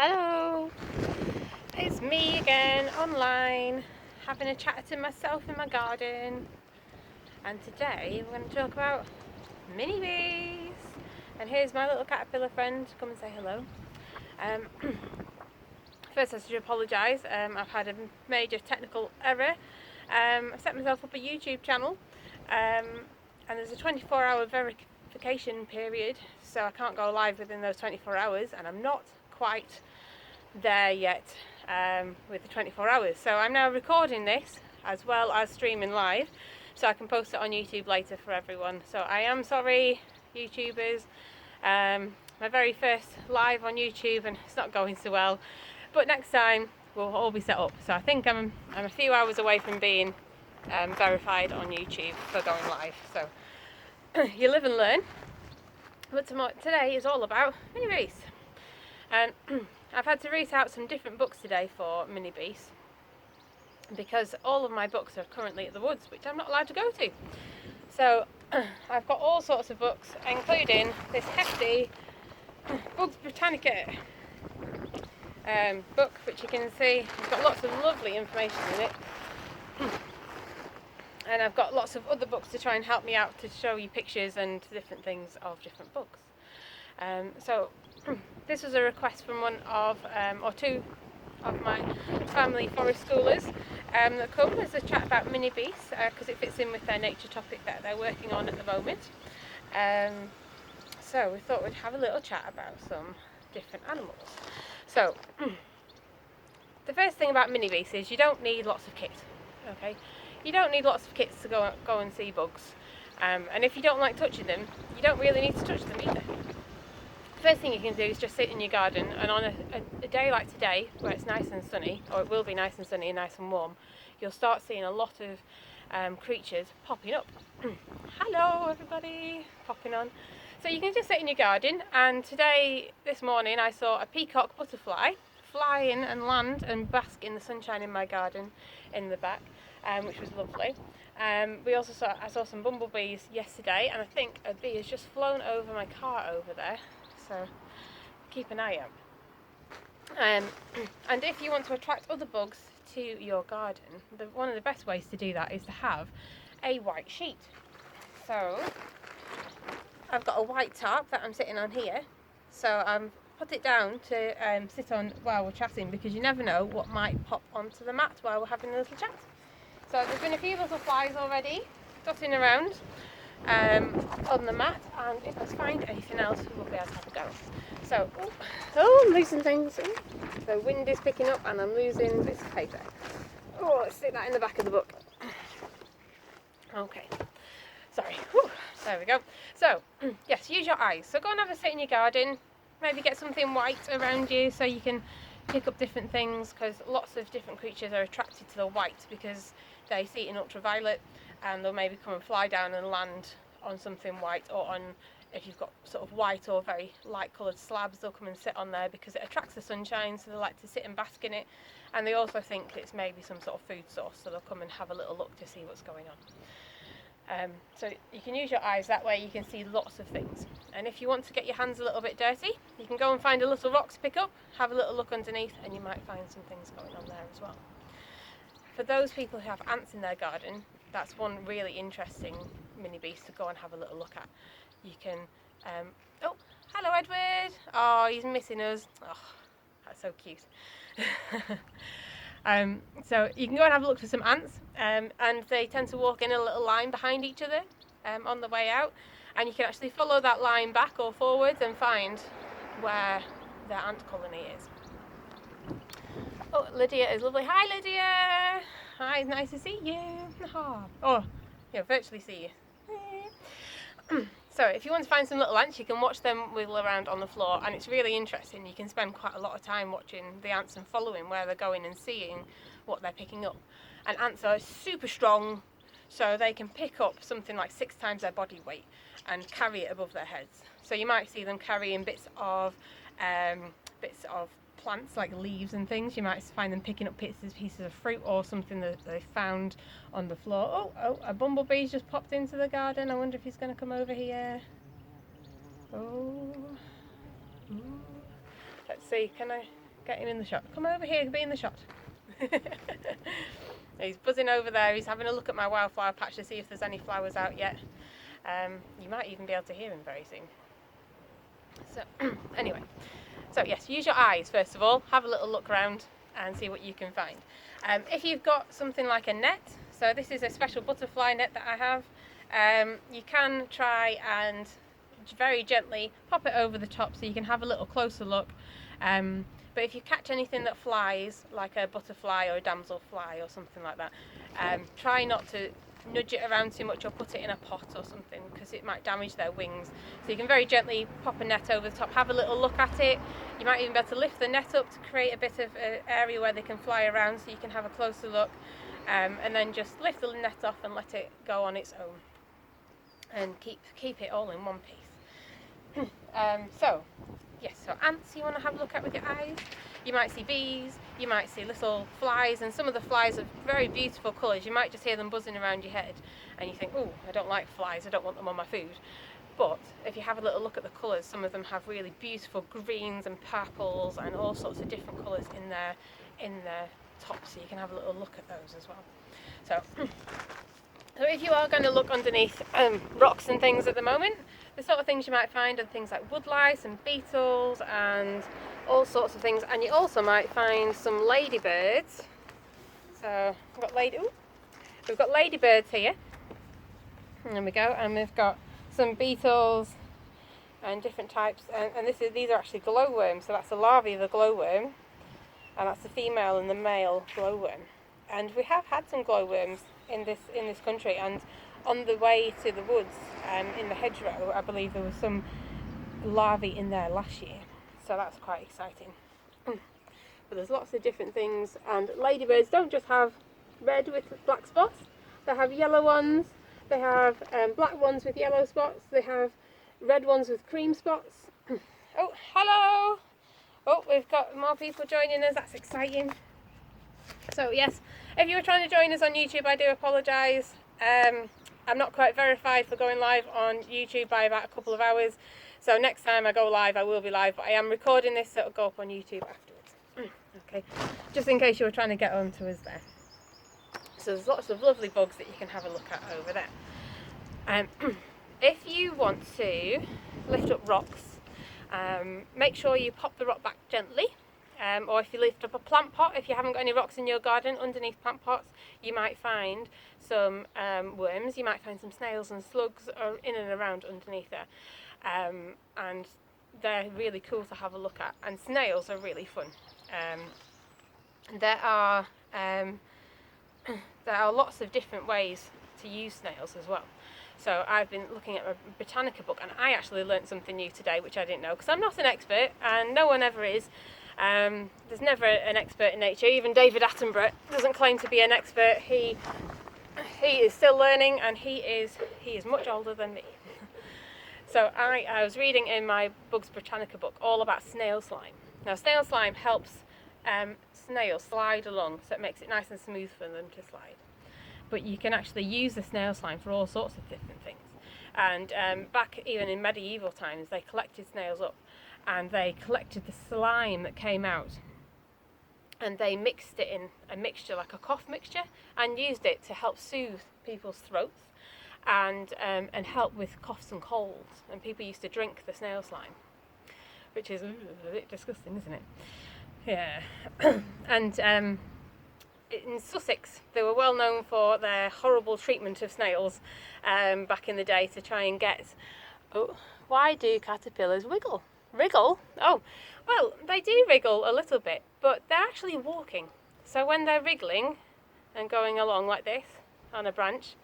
Hello, it's me again online having a chat to myself in my garden, and today we're going to talk about mini bees. And here's my little caterpillar friend, come and say hello. First I should apologise, I've had a major technical error. I've set myself up a YouTube channel and there's a 24-hour verification period, so I can't go live within those 24 hours, and I'm not quite there yet with the 24 hours. So I'm now recording this as well as streaming live so I can post it on YouTube later for everyone. So I am sorry, YouTubers. My very first live on YouTube and it's not going so well, but next time we'll all be set up. So I think I'm a few hours away from being verified on YouTube for going live. So you live and learn. But today is all about mini bees. And I've had to read out some different books today for mini bees because all of my books are currently at the woods, which I'm not allowed to go to. So I've got all sorts of books, including this hefty Bugs Britannica book, which you can see it's got lots of lovely information in it. And I've got lots of other books to try and help me out to show you pictures and different things of different books. So this was a request from one of, or two of my family forest schoolers that come as a chat about mini bees because it fits in with their nature topic that they're working on at the moment. So we thought we'd have a little chat about some different animals. So the first thing about mini bees is you don't need lots of kit, okay? You don't need lots of kits to go and see bugs, and if you don't like touching them, you don't really need to touch them either. The first thing you can do is just sit in your garden, and on a day like today, where it's nice and sunny, or it will be nice and sunny and nice and warm, you'll start seeing a lot of creatures popping up. Hello everybody, popping on. So you can just sit in your garden, and this morning I saw a peacock butterfly fly in and land and bask in the sunshine in my garden in the back. Which was lovely. I saw some bumblebees yesterday, and I think a bee has just flown over my car over there, so keep an eye out. And if you want to attract other bugs to your garden, one of the best ways to do that is to have a white sheet. So I've got a white tarp that I'm sitting on here, so I'm put it down to sit on while we're chatting, because you never know what might pop onto the mat while we're having a little chat. So there's been a few little flies already dotting around on the mat, and if I find anything else, we'll be able to have a go. So, I'm losing things. The wind is picking up and I'm losing bits of paper. Oh, let's stick that in the back of the book. Okay, sorry. There we go. So, yes, use your eyes. So go and have a sit in your garden. Maybe get something white around you so you can pick up different things, because lots of different creatures are attracted to the white because they see it in ultraviolet, and they'll maybe come and fly down and land on something white, or on, if you've got sort of white or very light coloured slabs, they'll come and sit on there because it attracts the sunshine, so they like to sit and bask in it, and they also think it's maybe some sort of food source, so they'll come and have a little look to see what's going on. So you can use your eyes, that way you can see lots of things. And if you want to get your hands a little bit dirty, you can go and find a little rock to pick up, have a little look underneath, and you might find some things going on there as well. For those people who have ants in their garden, that's one really interesting mini beast to go and have a little look at. You can, oh, hello Edward! Oh, he's missing us. Oh, that's so cute. So you can go and have a look for some ants, and they tend to walk in a little line behind each other on the way out, and you can actually follow that line back or forwards and find where their ant colony is. Oh, Lydia is lovely. Hi Lydia! Hi, nice to see you. Oh, yeah, virtually see you. So if you want to find some little ants, you can watch them wiggle around on the floor, and it's really interesting. You can spend quite a lot of time watching the ants and following where they're going and seeing what they're picking up. And ants are super strong, so they can pick up something like 6 times their body weight and carry it above their heads. So you might see them carrying bits of plants like leaves and things. You might find them picking up pieces of fruit or something that they found on the floor. Oh, a bumblebee's just popped into the garden. I wonder if he's going to come over here. Oh, let's see, can I Get him in the shot. Come over here, be in the shot. He's buzzing over there. He's having a look at my wildflower patch to see if there's any flowers out yet. You might even be able to hear him very soon. So anyway, so yes, use your eyes first of all. Have a little look around and see what you can find. If you've got something like a net, so this is a special butterfly net that I have, you can try and very gently pop it over the top so you can have a little closer look. But if you catch anything that flies, like a butterfly or a damselfly or something like that, try not to nudge it around too much or put it in a pot or something, because it might damage their wings. So you can very gently pop a net over the top, have a little look at it. You might even be able to lift the net up to create a bit of an area where they can fly around so you can have a closer look, and then just lift the net off and let it go on its own and keep it all in one piece. So yes, so ants you want to have a look at with your eyes. You might see bees, you might see little flies, and some of the flies are very beautiful colours. You might just hear them buzzing around your head and you think, oh, I don't like flies, I don't want them on my food. But if you have a little look at the colours, some of them have really beautiful greens and purples and all sorts of different colours in their tops, so you can have a little look at those as well. So if you are going to look underneath rocks and things at the moment, the sort of things you might find are things like woodlice and beetles and all sorts of things, and you also might find some ladybirds. So we've got ladybirds here, and there we go, and we've got some beetles and different types, and these are actually glowworms. So that's the larvae of the glowworm, and that's the female and the male glowworm. And we have had some glowworms in this country, and on the way to the woods, in the hedgerow, I believe there was some larvae in there last year, so that's quite exciting. But there's lots of different things, and ladybirds don't just have red with black spots, they have yellow ones, they have black ones with yellow spots, they have red ones with cream spots. Oh, hello! Oh, we've got more people joining us, that's exciting. So yes, if you were trying to join us on YouTube, I do apologise. I'm not quite verified for going live on YouTube by about a couple of hours, so next time I go live I will be live, but I am recording this so it'll go up on YouTube afterwards. Okay, just in case you were trying to get on to us there. So there's lots of lovely bugs that you can have a look at over there. If you want to lift up rocks, make sure you pop the rock back gently. Or if you lift up a plant pot, if you haven't got any rocks in your garden, underneath plant pots you might find some worms, you might find some snails and slugs in and around underneath there, and they're really cool to have a look at, and snails are really fun. There are lots of different ways to use snails as well. So I've been looking at a Botanica book, and I actually learnt something new today which I didn't know, because I'm not an expert and no one ever is. There's never an expert in nature. Even David Attenborough doesn't claim to be an expert. He is still learning, and he is much older than me. So I was reading in my Bugs Botanica book all about snail slime. Now snail slime helps snails slide along, so it makes it nice and smooth for them to slide. But you can actually use the snail slime for all sorts of different things. And back even in medieval times, they collected snails up, and they collected the slime that came out, and they mixed it in a mixture, like a cough mixture, and used it to help soothe people's throats and help with coughs and colds. And people used to drink the snail slime, which is a bit disgusting, isn't it? Yeah. And in Sussex, they were well known for their horrible treatment of snails back in the day to try and get... Oh, why do caterpillars wiggle? Wriggle? Oh, well, they do wriggle a little bit, but they're actually walking. So when they're wriggling and going along like this on a branch,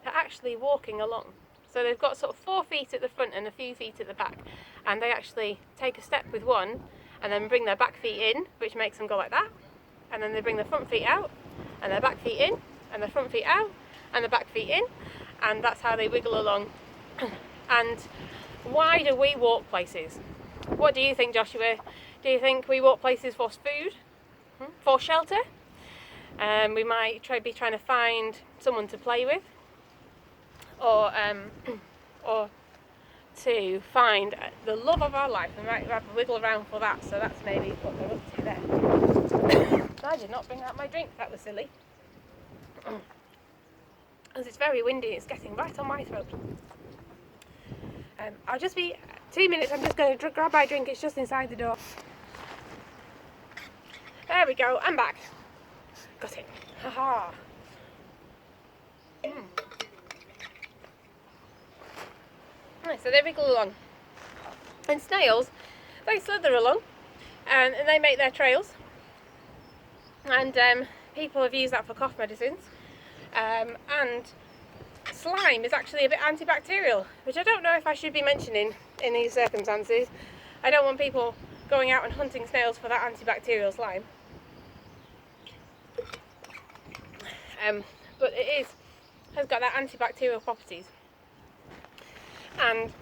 they're actually walking along. So they've got sort of 4 feet at the front and a few feet at the back, and they actually take a step with one and then bring their back feet in, which makes them go like that, and then they bring their front feet out and their back feet in and their front feet out and the back feet in, and that's how they wiggle along. And why do we walk places? What do you think, Joshua? Do you think we walk places for food? For shelter? We might be trying to find someone to play with, or to find the love of our life and might have a wiggle around for that. So that's maybe what they're up to there. I did not bring out my drink, that was silly. As it's very windy, it's getting right on my throat. I'll just be 2 minutes, I'm just going to grab my drink, it's just inside the door. There we go, I'm back. Got it. Haha. Right, so they wriggle along. And snails, they slither along and they make their trails. And people have used that for cough medicines. And slime is actually a bit antibacterial, which I don't know if I should be mentioning in these circumstances. I don't want people going out and hunting snails for that antibacterial slime. But it has got that antibacterial properties. And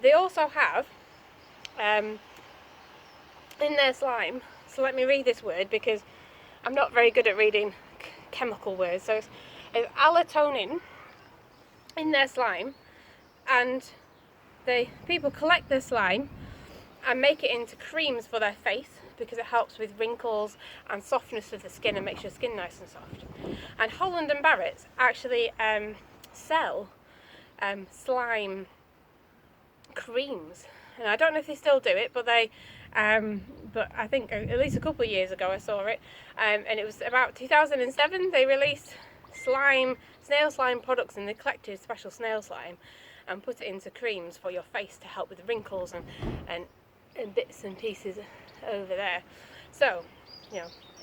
they also have in their slime, so let me read this word because I'm not very good at reading chemical words. So it's allotonin in their slime, and people collect their slime and make it into creams for their face because it helps with wrinkles and softness of the skin and makes your skin nice and soft. And Holland and Barrett's actually sell slime creams, and I don't know if they still do it, but but I think at least a couple of years ago I saw it, and it was about 2007 they released snail slime products, and they collected special snail slime and put it into creams for your face to help with wrinkles and bits and pieces over there. So,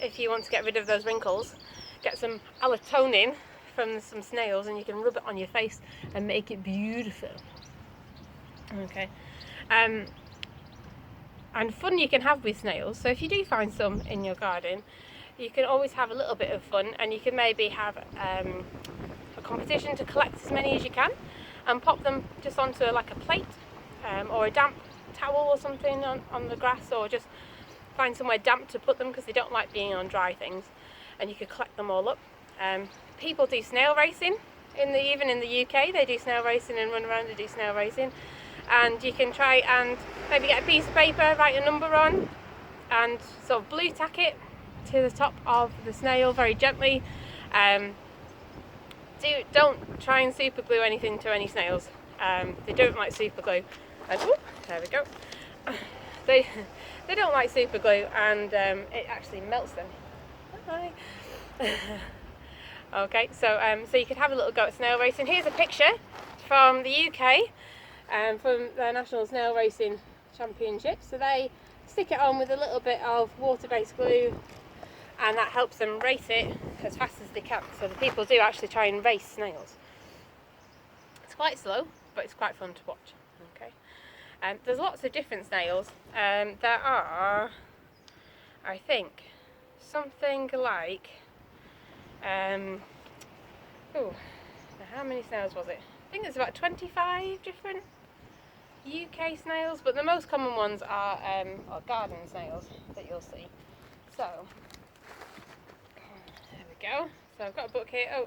if you want to get rid of those wrinkles, get some allotonin from some snails and you can rub it on your face and make it beautiful. Okay. And fun you can have with snails. So if you do find some in your garden, you can always have a little bit of fun, and you can maybe have a competition to collect as many as you can and pop them just onto like a plate or a damp towel or something on the grass, or just find somewhere damp to put them because they don't like being on dry things, and you could collect them all up. People do snail racing even in the UK. They do snail racing and run around and do snail racing, and you can try and maybe get a piece of paper, write a number on, and sort of blue tack it to the top of the snail very gently. Don't try and super glue anything to any snails. They don't like super glue. And, there we go. They don't like super glue, and it actually melts them. Hi. Okay, so you could have a little go at snail racing. Here's a picture from the UK, from the National Snail Racing Championship. So they stick it on with a little bit of water-based glue, and that helps them race it as fast as they can. So the people do actually try and race snails. It's quite slow, but it's quite fun to watch. Okay, there's lots of different snails. There are, I think, something like how many snails was it? I think there's about 25 different UK snails, but the most common ones are garden snails that you'll see. So there we go. So I've got a book here.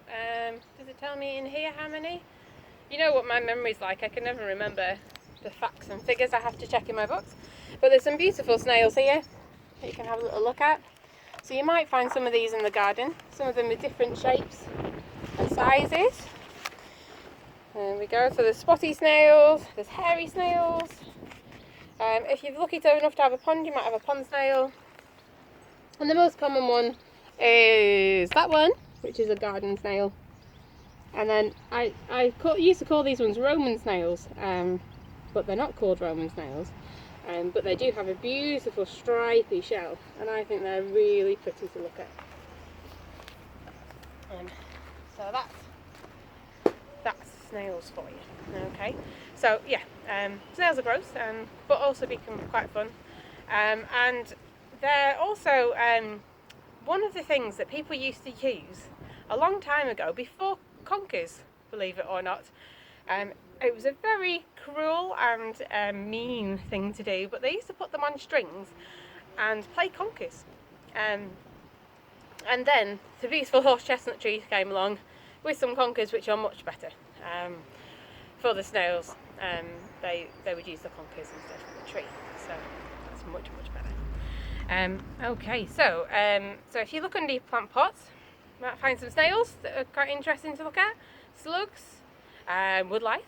Does it tell me in here how many? You know what my memory's like, I can never remember the facts and figures. I have to check in my books. But there's some beautiful snails here that you can have a little look at. So you might find some of these in the garden, some of them with different shapes and sizes. There we go. So there's spotty snails, there's hairy snails. If you're lucky enough to have a pond, you might have a pond snail. And the most common one is that one, which is a garden snail. And then I used to call these ones Roman snails, but they're not called Roman snails. But they do have a beautiful stripy shell, and I think they're really pretty to look at. So that's snails for you. Okay, so yeah, snails are gross, but also become quite fun. And they're also one of the things that people used to use a long time ago, before conkers, believe it or not. It was a very cruel and mean thing to do, but they used to put them on strings and play conkers. And then the beautiful horse chestnut trees came along with some conkers which are much better. for the snails, they would use the conkers instead of the tree. So that's much better. Okay, so if you look under your plant pots, you might find some snails that are quite interesting to look at. Slugs, woodlice,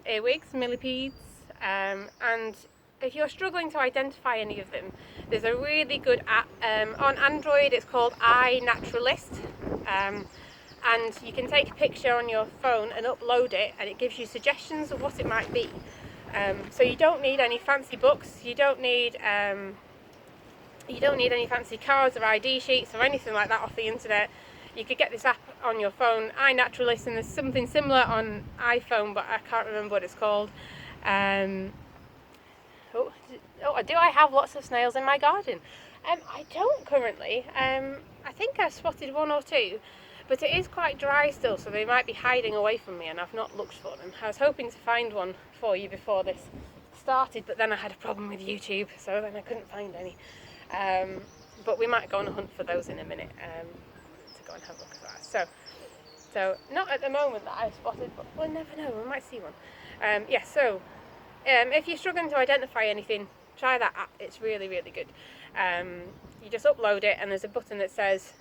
earwigs, millipedes, and if you're struggling to identify any of them, there's a really good app on Android. It's called iNaturalist, and you can take a picture on your phone and upload it, and it gives you suggestions of what it might be. So you don't need any fancy books. You don't need any fancy cards or ID sheets or anything like that off the internet. You could get this app on your phone, iNaturalist, and there's something similar on iPhone, but I can't remember what it's called. Do I have lots of snails in my garden? I don't currently. I think I've spotted one or two, but it is quite dry still, so they might be hiding away from me, and I've not looked for them. I was hoping to find one for you before this started, but then I had a problem with YouTube, so then I couldn't find any. But we might go on a hunt for those in a minute, to go and have a look at that. So not at the moment that I've spotted, but we'll never know, we might see one. If you're struggling to identify anything, try that app. It's really good. You just upload it, and there's a button that says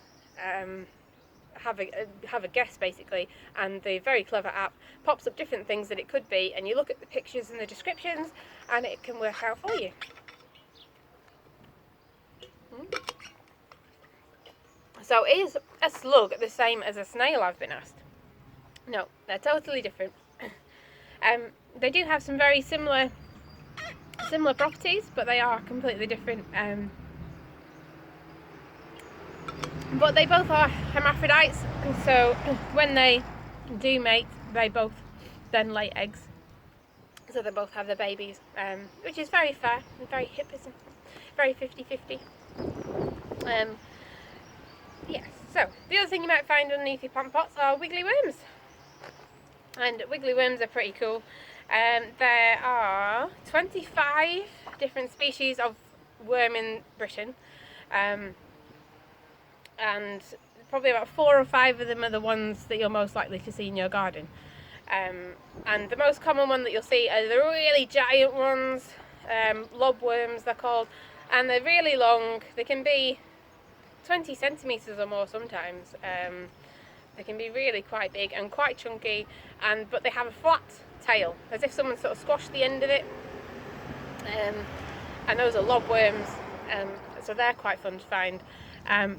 have a guess, basically, and the very clever app pops up different things that it could be, and you look at the pictures and the descriptions, and it can work out for you. So is a slug the same as a snail, I've been asked? No, they're totally different. They do have some very similar properties, but they are completely different. But they both are hermaphrodites, and so when they do mate, they both then lay eggs. So they both have their babies, which is very fair and very hip, isn't it? Very 50-50. Yes, so the other thing you might find underneath your plant pots are wiggly worms. And wiggly worms are pretty cool. There are 25 different species of worm in Britain, and probably about 4 or 5 of them are the ones that you're most likely to see in your garden. And the most common one that you'll see are the really giant ones, lobworms they're called, and they're really long. They can be 20 centimetres or more sometimes. They can be really quite big and quite chunky, but they have a flat tail, as if someone sort of squashed the end of it. And those are lobworms, so they're quite fun to find.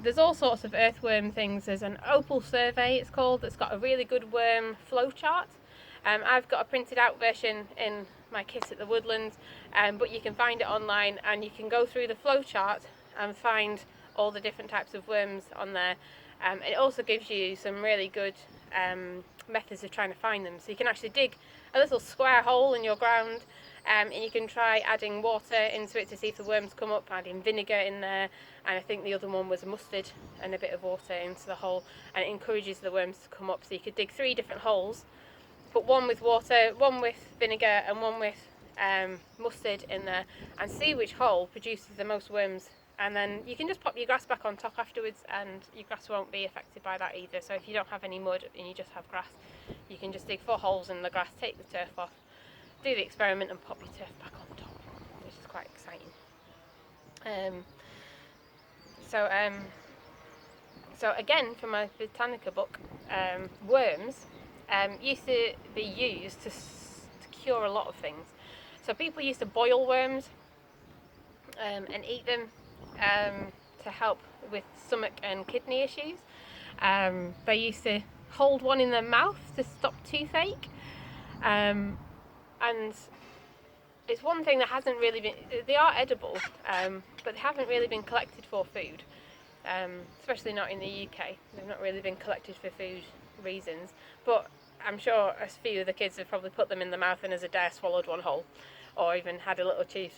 There's all sorts of earthworm things. There's an opal survey, it's called, that's got a really good worm flow chart. I've got a printed out version in my kit at the Woodlands, but you can find it online, and you can go through the flow chart and find all the different types of worms on there. It also gives you some really good methods of trying to find them. So you can actually dig a little square hole in your ground, and you can try adding water into it to see if the worms come up, adding vinegar in there, and I think the other one was mustard and a bit of water into the hole, and it encourages the worms to come up. So you could dig 3 different holes, put one with water, one with vinegar, and one with mustard in there, and see which hole produces the most worms. And then you can just pop your grass back on top afterwards, and your grass won't be affected by that either. So if you don't have any mud and you just have grass, you can just dig 4 holes in the grass, take the turf off, do the experiment, and pop your turf back on top, which is quite exciting. So again, for my Botanica book, worms used to be used to cure a lot of things. So people used to boil worms and eat them to help with stomach and kidney issues. They used to hold one in their mouth to stop toothache, and it's one thing that hasn't really been, they are edible, but they haven't really been collected for food, especially not in the UK. They've not really been collected for food reasons, but I'm sure a few of the kids have probably put them in the mouth and as a dare swallowed one whole, or even had a little chew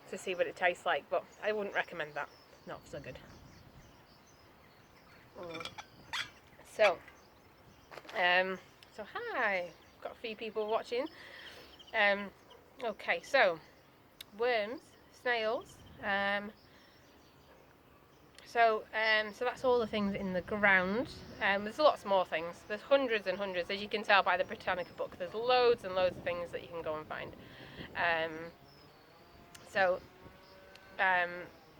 to see what it tastes like, but I wouldn't recommend that. Not so good. So hi, got a few people watching. Okay, so worms, snails. So that's all the things in the ground. There's lots more things. There's hundreds and hundreds, as you can tell by the Britannica book. There's loads and loads of things that you can go and find. So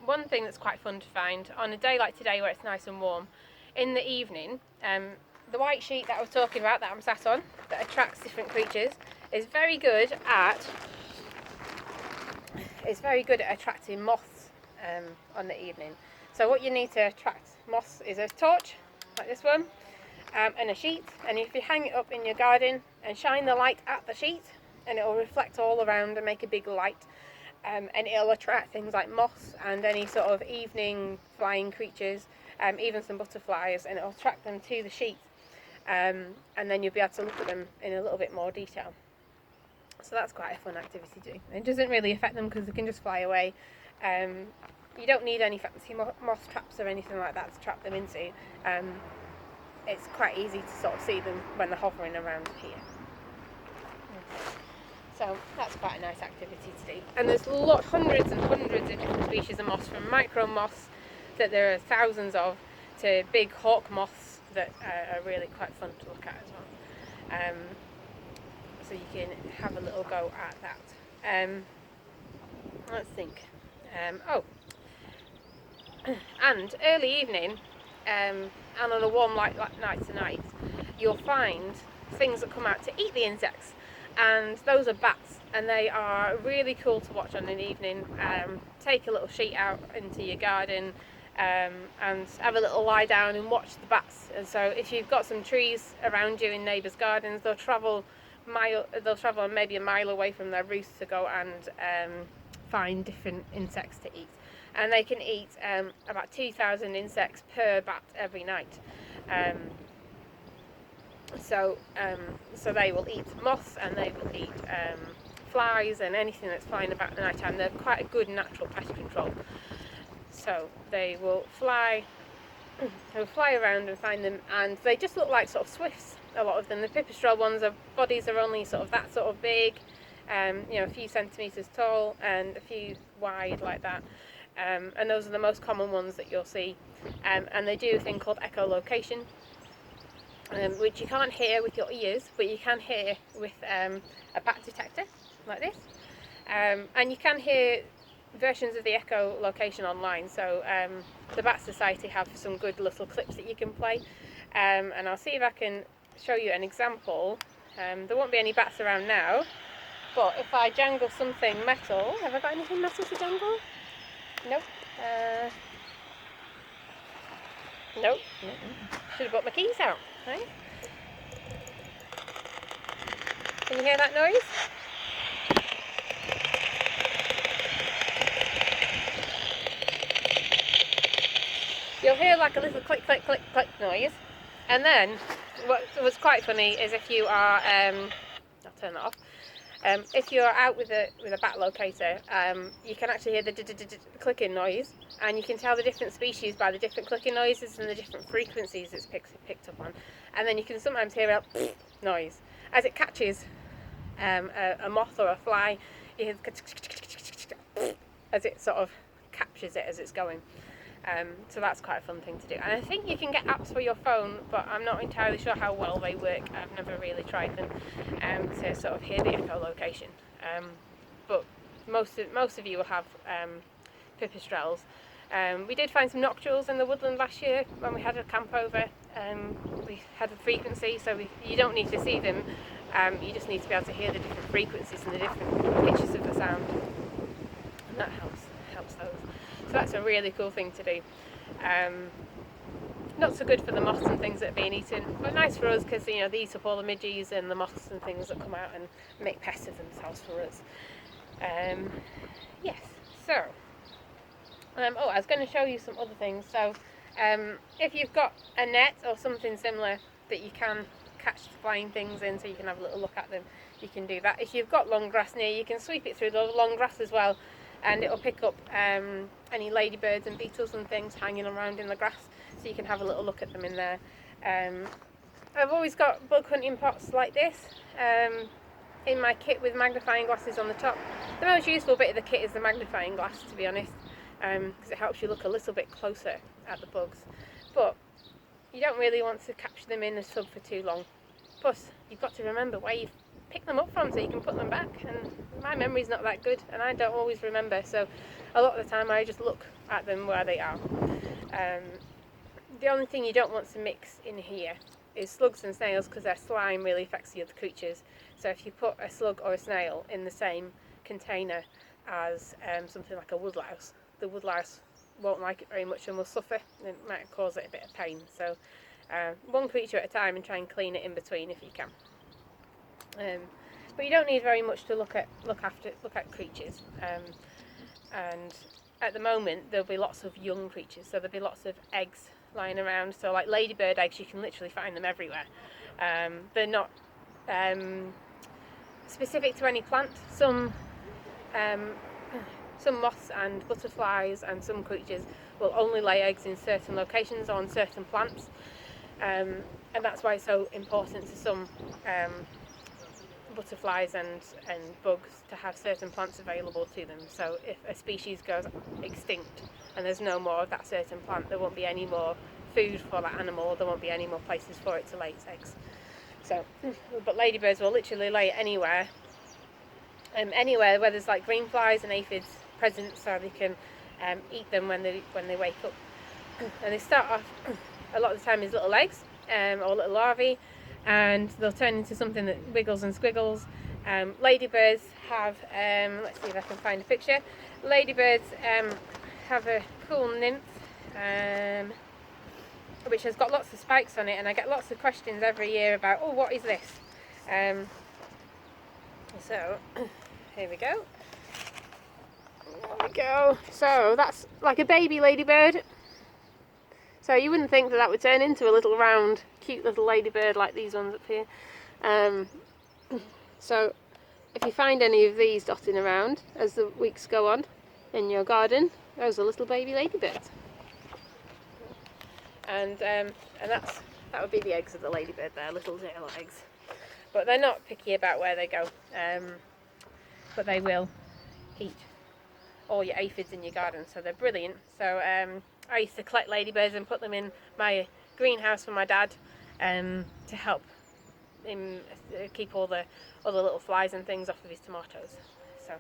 one thing that's quite fun to find on a day like today where it's nice and warm, in the evening, the white sheet that I was talking about that I'm sat on, that attracts different creatures, is very good at attracting moths on the evening. So what you need to attract moths is a torch, like this one, and a sheet. And if you hang it up in your garden and shine the light at the sheet, and it will reflect all around and make a big light, and it'll attract things like moths and any sort of evening flying creatures, even some butterflies, and it'll attract them to the sheet. And then you'll be able to look at them in a little bit more detail. So that's quite a fun activity to do. It doesn't really affect them because they can just fly away. You don't need any fancy moth traps or anything like that to trap them into. It's quite easy to sort of see them when they're hovering around here. So that's quite a nice activity to do. And there's hundreds and hundreds of different species of moths, from micro moths that there are thousands of, to big hawk moths that are really quite fun to look at as well. So you can have a little go at that. Let's think. And early evening, and on a warm night tonight, you'll find things that come out to eat the insects, and those are bats, and they are really cool to watch on an evening. Take a little sheet out into your garden, and have a little lie down and watch the bats. And so if you've got some trees around you in neighbours' gardens, they'll travel maybe a mile away from their roost to go and find different insects to eat. And they can eat about 2,000 insects per bat every night. So they will eat moths, and they will eat flies and anything that's flying about at the night time. They're quite a good natural pest control. So they will fly around and find them, and they just look like sort of swifts. A lot of them. The pipistrelle ones, their bodies are only sort of that sort of big, a few centimetres tall and a few wide like that. And those are the most common ones that you'll see. And they do a thing called echolocation, which you can't hear with your ears, but you can hear with a bat detector like this. And you can hear versions of the echolocation online. So the Bat Society have some good little clips that you can play. And I'll see if I can show you an example. There won't be any bats around now, but if I jangle something metal, have I got anything metal to jangle? Nope. Nope. Should have got my keys out, right? Can you hear that noise? You'll hear like a little click, click, click, click noise. And then, what's quite funny is if you are, I'll turn that off. If you're out with a bat locator, you can actually hear the clicking noise, and you can tell the different species by the different clicking noises and the different frequencies it's picked up on. And then you can sometimes hear a noise as it catches a moth or a fly. You hear as it sort of captures it as it's going. So that's quite a fun thing to do. And I think you can get apps for your phone, but I'm not entirely sure how well they work. I've never really tried them to sort of hear the echolocation. But most of you will have pipistrelles. We did find some nocturals in the woodland last year when we had a camp over. We had a frequency, so you don't need to see them. You just need to be able to hear the different frequencies and the different pitches of the sound. And that helps those. So that's a really cool thing to do. Not so good for the moths and things that are being eaten, but nice for us because they eat up all the midges and the moths and things that come out and make pests of themselves for us. Yes, so I was going to show you some other things. So if you've got a net or something similar that you can catch flying things in, so you can have a little look at them, you can do that. If you've got long grass near you, can sweep it through the long grass as well, and it'll pick up any ladybirds and beetles and things hanging around in the grass, so you can have a little look at them in there. I've always got bug hunting pots like this in my kit with magnifying glasses on the top. The most useful bit of the kit is the magnifying glass, to be honest, because it helps you look a little bit closer at the bugs, but you don't really want to capture them in a tub for too long. Plus, you've got to remember where you've picked them up from so you can put them back, and my memory's not that good and I don't always remember, so a lot of the time I just look at them where they are. The only thing you don't want to mix in here is slugs and snails, because their slime really affects the other creatures. So if you put a slug or a snail in the same container as something like a woodlouse, the woodlouse won't like it very much and will suffer, and it might cause it a bit of pain. So one creature at a time, and try and clean it in between if you can. But you don't need very much to look at creatures. And at the moment there'll be lots of young creatures, so there'll be lots of eggs lying around. So like ladybird eggs, you can literally find them everywhere. They're not specific to any plant. Some moths and butterflies and some creatures will only lay eggs in certain locations or on certain plants, and that's why it's so important to some butterflies and bugs to have certain plants available to them. So if a species goes extinct and there's no more of that certain plant, there won't be any more food for that animal, there won't be any more places for it to lay its eggs. So, but ladybirds will literally lay it anywhere where there's like green flies and aphids present, so they can eat them when they wake up. And they start off a lot of the time as little eggs or little larvae, and they'll turn into something that wiggles and squiggles. Ladybirds have, let's see if I can find a picture. Ladybirds have a cool nymph which has got lots of spikes on it, and I get lots of questions every year about, oh, what is this? So here we go. There we go. So that's like a baby ladybird. So you wouldn't think that would turn into a little round, cute little ladybird like these ones up here. So if you find any of these dotting around as the weeks go on in your garden, those are little baby ladybirds. And that would be the eggs of the ladybird there, little eggs. But they're not picky about where they go, but they will eat all your aphids in your garden, so they're brilliant. So I used to collect ladybirds and put them in my greenhouse for my dad to help him keep all the other little flies and things off of his tomatoes. So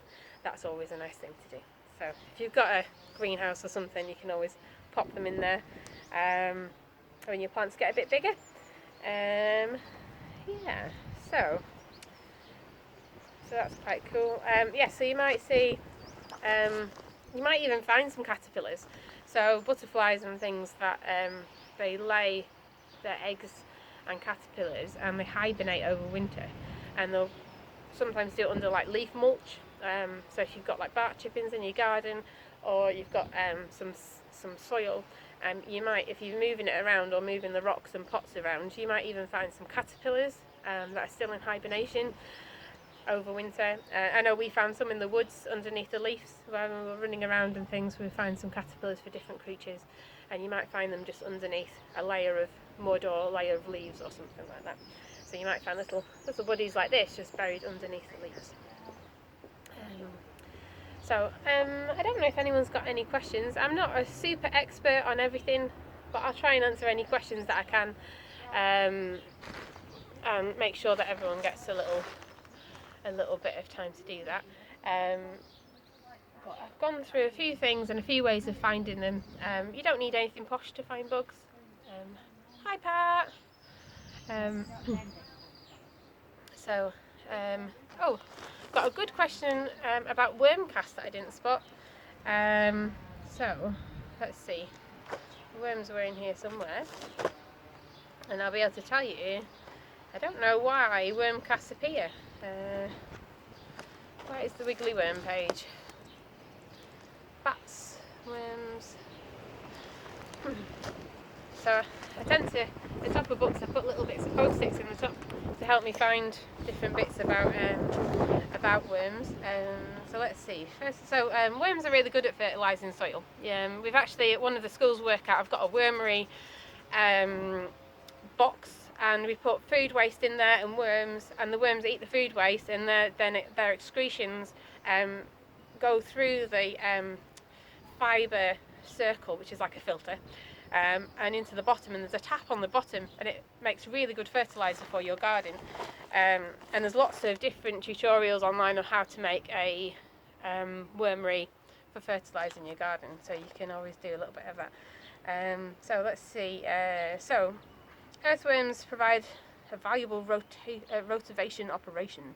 that's always a nice thing to do. So if you've got a greenhouse or something, you can always pop them in there when your plants get a bit bigger. Yeah, so that's quite cool. Yeah, so you might see, you might even find some caterpillars. So butterflies and things that they lay their eggs and caterpillars, and they hibernate over winter, and they'll sometimes do it under like leaf mulch. So if you've got like bark chippings in your garden, or you've got some soil, you might, if you're moving it around or moving the rocks and pots around, you might even find some caterpillars that are still in hibernation over winter. I know we found some in the woods underneath the leaves when we were running around and things. We find some caterpillars for different creatures, and you might find them just underneath a layer of mud or a layer of leaves or something like that. So you might find little buddies like this just buried underneath the leaves. So I don't know if anyone's got any questions. I'm not a super expert on everything, but I'll try and answer any questions that I can, and make sure that everyone gets a little bit of time to do that. But I've gone through a few things and a few ways of finding them. You don't need anything posh to find bugs. Hi Pat! Oh, got a good question about worm cast that I didn't spot. So let's see. The worms were in here somewhere, and I'll be able to tell you. I don't know why worm casts appear. Where is the wiggly worm page? Bats, worms. So I tend to, the top of books, I put little bits of post-its in the top to help me find different bits about worms. So let's see. First, worms are really good at fertilising soil. We've actually, at one of the schools workout, I've got a wormery box, and we put food waste in there and worms, and the worms eat the food waste, and their excretions go through the fibre circle, which is like a filter, and into the bottom, and there's a tap on the bottom, and it makes really good fertiliser for your garden. And there's lots of different tutorials online on how to make a wormery for fertilising your garden, so you can always do a little bit of that. So let's see. So earthworms provide a valuable rotivation operation,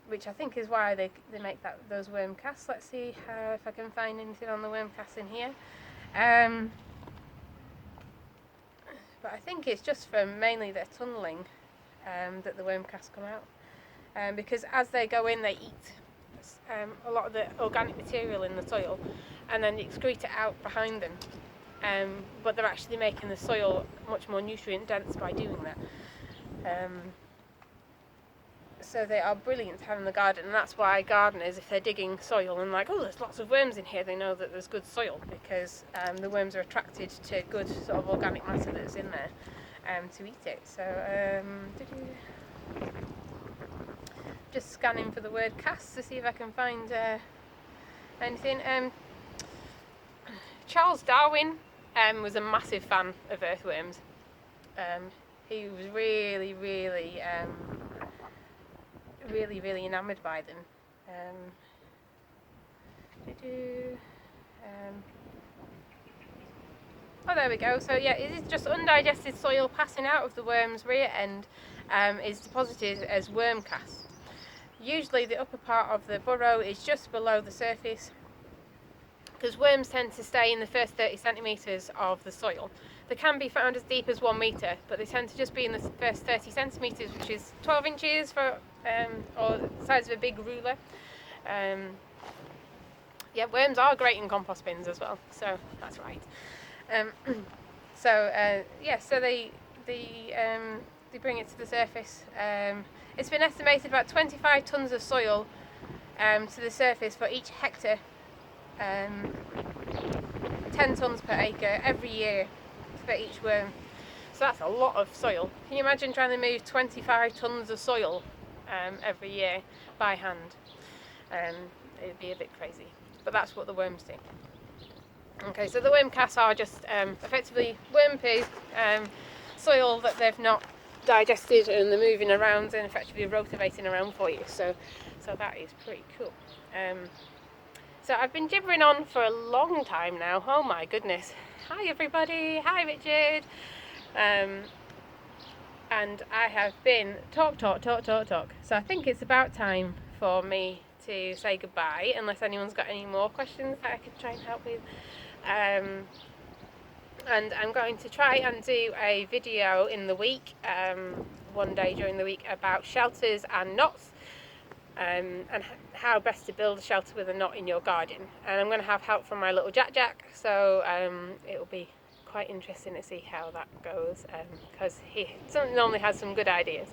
which I think is why they make those worm casts. Let's see if I can find anything on the worm casts in here. But I think it's just from mainly their tunnelling that the worm casts come out, because as they go in, they eat a lot of the organic material in the soil, and then excrete it out behind them. But they're actually making the soil much more nutrient dense by doing that. So they are brilliant to have in the garden, and that's why gardeners, if they're digging soil and like, oh, there's lots of worms in here, they know that there's good soil, because the worms are attracted to good sort of organic matter that's in there to eat it. So just scanning for the word cast to see if I can find anything. Charles Darwin was a massive fan of earthworms. He was really enamoured by them. Oh, there we go. So yeah, it is just undigested soil passing out of the worm's rear end is deposited as worm cast. Usually the upper part of the burrow is just below the surface, because worms tend to stay in the first 30 centimetres of the soil. They can be found as deep as 1 metre, but they tend to just be in the first 30 centimetres, which is 12 inches for, or the size of a big ruler. Yeah, worms are great in compost bins as well, so that's right. Yeah, so they bring it to the surface. It's been estimated about 25 tonnes of soil to the surface for each hectare, 10 tonnes per acre every year for each worm. So that's a lot of soil. Can you imagine trying to move 25 tonnes of soil every year by hand? It'd be a bit crazy, but that's what the worms do. Okay, so the worm casts are just effectively worm poo, soil that they've not digested, and they're moving around and effectively rotivating around for you. So that is pretty cool. So I've been gibbering on for a long time now. Oh my goodness. Hi everybody. Hi Richard. And I have been talk. So I think it's about time for me to say goodbye, unless anyone's got any more questions that I could try and help with. And I'm going to try and do a video in the week, one day during the week, about shelters and knots, and how best to build a shelter with a knot in your garden. And I'm going to have help from my little Jack, so it'll be quite interesting to see how that goes, because he normally has some good ideas.